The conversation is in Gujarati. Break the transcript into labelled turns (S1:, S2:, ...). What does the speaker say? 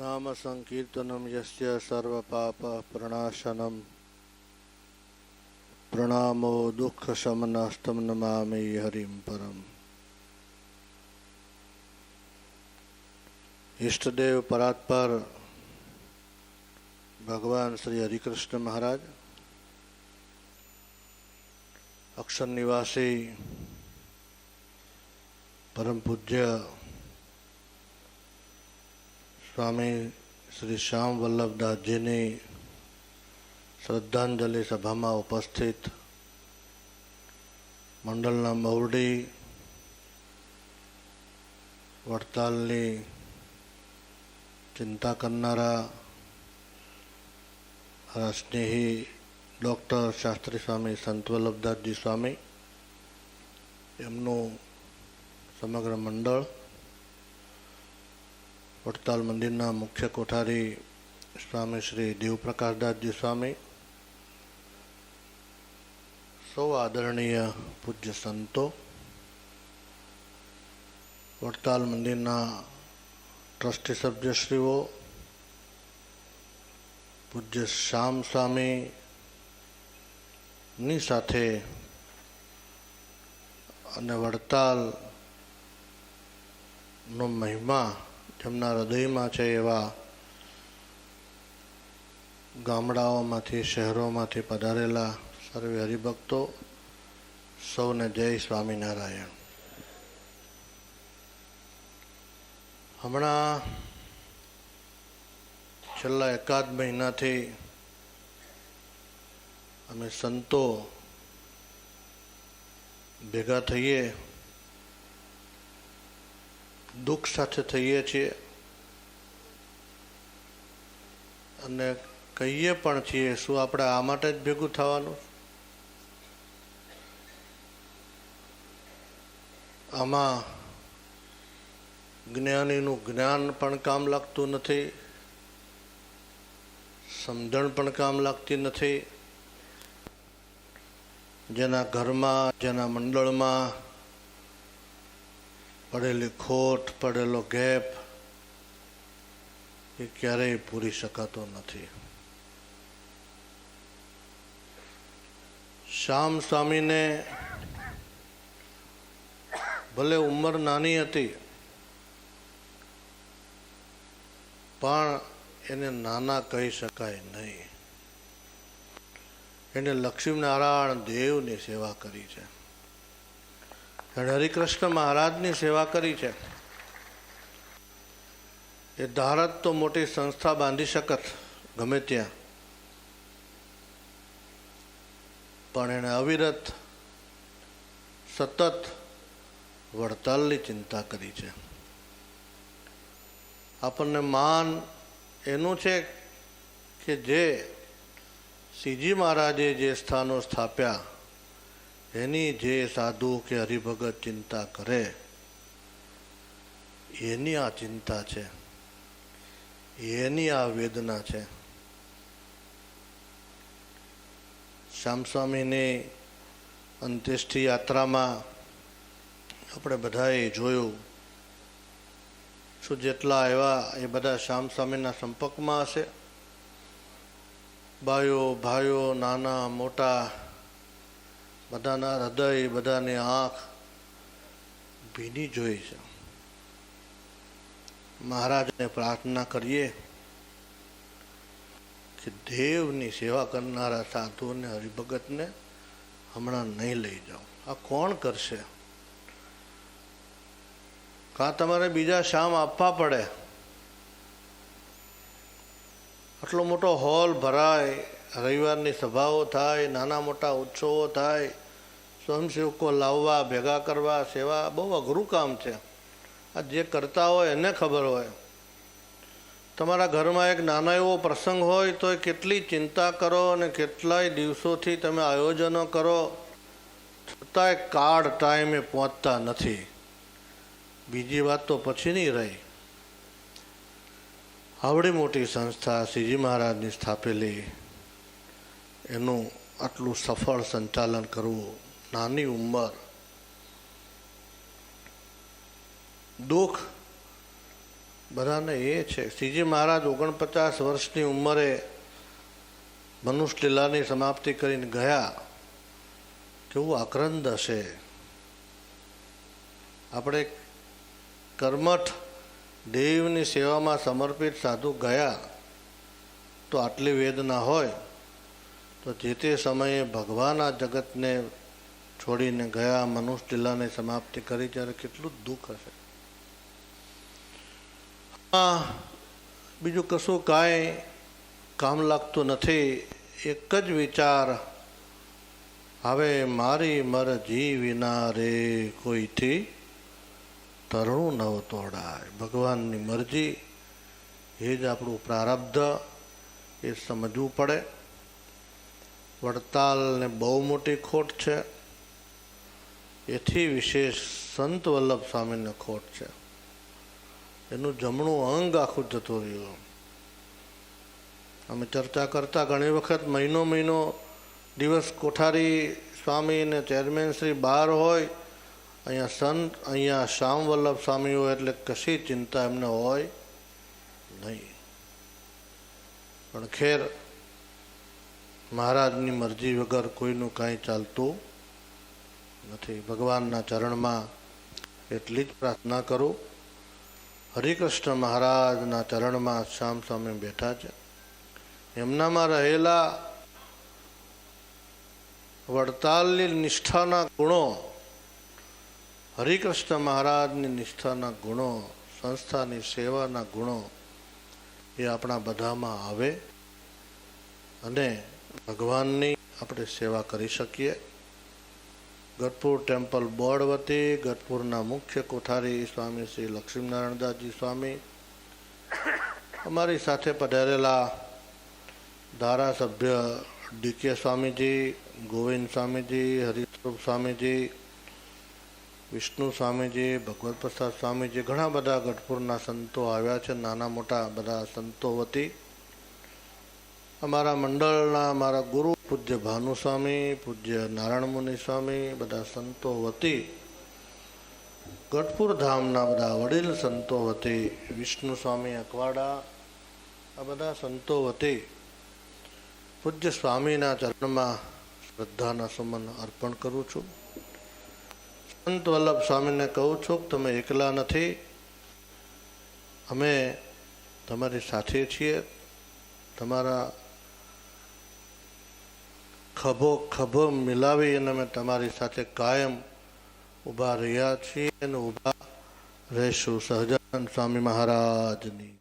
S1: नाम संकीर्तनम यस्य सर्वपाप प्रणाशनम प्रणामो दुख शमनस्तम नमामि हरिम परम। इष्टदेव परात्पर भगवान श्री हरिकृष्ण महाराज, अक्षर निवासी परम पूज्य स्वामी श्री श्याम वल्लभदास जी ने श्रद्धांजलि सभा में उपस्थित मंडलना महुडी वड़तालनी चिंता करनारा स्नेही डॉक्टर शास्त्री स्वामी संत वल्लभदास जी स्वामी एमनु समग्र मंडल, वड़ताल मंदिरना मुख्य कोठारी स्वामी श्री देवप्रकाशदास जी स्वामी, सौ आदरणीय पूज्य संतो, वड़ताल मंदिरना ट्रस्टी सभ्यश्रीओ, पूज्य श्याम स्वामी नी साथे अने वड़ताल नो महिमा જેમના હૃદયમાં છે એવા ગામડાઓમાંથી શહેરોમાંથી પધારેલા સર્વે હરિભક્તો સૌને જય સ્વામિનારાયણ। હમણાં છેલ્લા એકાદ મહિનાથી અમે સંતો ભેગા થઈએ, दुख साथे थईए छीए अने कहीए पण छीए शुं आपणे आ माटे ज भेगुं थवानुं? आमां ज्ञानीनुं ज्ञान पण काम लागतुं नथी, समजण पण काम लागती नथी। जेना घरमां जेना मंडळमां पड़ेली खोट पड़ेलो गैप ये क्यारेय पूरी शकातो नथी। श्याम स्वामी ने भले उमर नानी हती पण एने नाना कही शकाय नहीं। एने लक्ष्मीनारायण देव ने सेवा करी छे, हरिकृष्ण महाराज की सेवा करी है। ये धारत तो मोटी संस्था बांधी शकत गमे त्या, पण एने अविरत सतत वड़तालनी चिंता करी है। आपने मान एनु छे कि जे श्रीजी महाराजे जे स्थानों स्थाप्या एनी जे साधु के हरिभगत चिंता करे एनी आ चिंता छे, एनी आ वेदना छे। श्याम स्वामी ने अंत्येष्टि यात्रा में अपने बधाए जोयु शू जेटला आव्या ए बधा श्याम स्वामी ना संपर्क में हशे। बायो भाईओ नाना मोटा बधाना हृदय बधानी आँख भीनी जोई छे। महाराज ने प्रार्थना करिए कि देवनी सेवा करनारा साधु ने हरिभगत ने हमणा नहीं लई जाओ। आ कोण करशे? का तमारे बीजा शाम आपवा पड़े? आटलो मोटो हॉल भराय, रविवारनी सभाओ थाय, नाना मोटा उत्सवों थाय, स्वयंसेवको लाववा भेगा करवा सेवा बहु अघरू काम है। आ जे करता हो एने खबर हो। तमारा घर में एक नाना एवो प्रसंग होय तो केटली चिंता करो ने केटलाय दिवसोथी तमे आयोजनों करो, छतांय कार्ड टाइमे पहोंचता नथी। बीजी बात तो पछीनी रही। आवड़ी मोटी संस्था श्रीजी महाराज ने स्थापेली एनु आटलू सफल संचालन करवू, नानी उमर, दुख બધાને એ છે શ્રીજી મહારાજ 49 વર્ષની ઉંમરે મનુષ્ય લીલાની સમાપ્તિ કરીને ગયા, કેવું આક્રંદ હશે. આપણે કર્મઠ દેવની સેવામાં સમર્પિત સાધુ ગયા તો આટલી વેદના હોય, તો જે તે સમયે ભગવાન આ જગતને છોડીને ગયા, મનુષ્ય લીલાની સમાપ્તિ કરી, ત્યારે કેટલું દુઃખ હશે. બીજું કશું કાંઈ કામ લાગતું નથી. એક જ વિચાર હવે, મારી મરજી વિના રે કોઈથી તરણું નવ તોડાય. ભગવાનની મરજી એ જ આપણું પ્રારબ્ધ, એ સમજવું પડે. વડતાલને બહુ મોટી ખોટ છે, એથી વિશેષ સંત વલ્લભ સ્વામીને ખોટ છે. એનું જમણું અંગ આખું જતું રહ્યું. અમે ચર્ચા કરતા ઘણી વખત મહિનો દિવસ કોઠારી સ્વામી ને ચેરમેન શ્રી બહાર હોય, અહીંયા સંત, અહીંયા શ્યામ વલ્લભ સ્વામી હોય, એટલે કશી ચિંતા એમને હોય નહીં. પણ ખેર, મહારાજની મરજી વગર કોઈનું કાંઈ ચાલતું નથી. ભગવાનના ચરણમાં એટલી જ પ્રાર્થના કરું. હરિકૃષ્ણ મહારાજના ચરણમાં શ્યામ સ્વામી બેઠા છે. એમનામાં રહેલા વડતાલની નિષ્ઠાના ગુણો, હરિકૃષ્ણ મહારાજની નિષ્ઠાના ગુણો, સંસ્થાની સેવાના ગુણો એ આપણા બધામાં આવે અને ભગવાનની આપણે સેવા કરી શકીએ. ગઢપુર ટેમ્પલ બોર્ડ વતી ગઢપુરના મુખ્ય કોઠારી સ્વામી શ્રી લક્ષ્મીનારાયણદાસજી સ્વામી, અમારી સાથે પધારેલા ધારાસભ્ય ડીકે સ્વામીજી, ગોવિંદ સ્વામીજી, હરિસ્વરૂપ સ્વામીજી, વિષ્ણુ સ્વામીજી, ભગવત પ્રસાદ સ્વામીજી, ઘણા બધા ગઢપુરના સંતો આવ્યા છે. નાના મોટા બધા સંતો વતી અમારા મંડળના અમારા ગુરુ પૂજ્ય ભાનુ સ્વામી, પૂજ્ય નારાયણ મુનિ સ્વામી, બધા સંતો વતી, ગઢપુર ધામના બધા વડીલ સંતો વતી, વિષ્ણુ સ્વામી અકવાડા, આ બધા સંતો વતી પૂજ્ય સ્વામીના ચરણમાં શ્રદ્ધાના સુમન અર્પણ કરું છું. સંત વલ્લભ સ્વામીને કહું છું કે તમે એકલા નથી, અમે તમારી સાથે છીએ. તમારા ખભો મિલાવી અને અમે તમારી સાથે કાયમ ઊભા રહ્યા છીએ અને ઊભા રહેશું. સહજાનંદ સ્વામી મહારાજની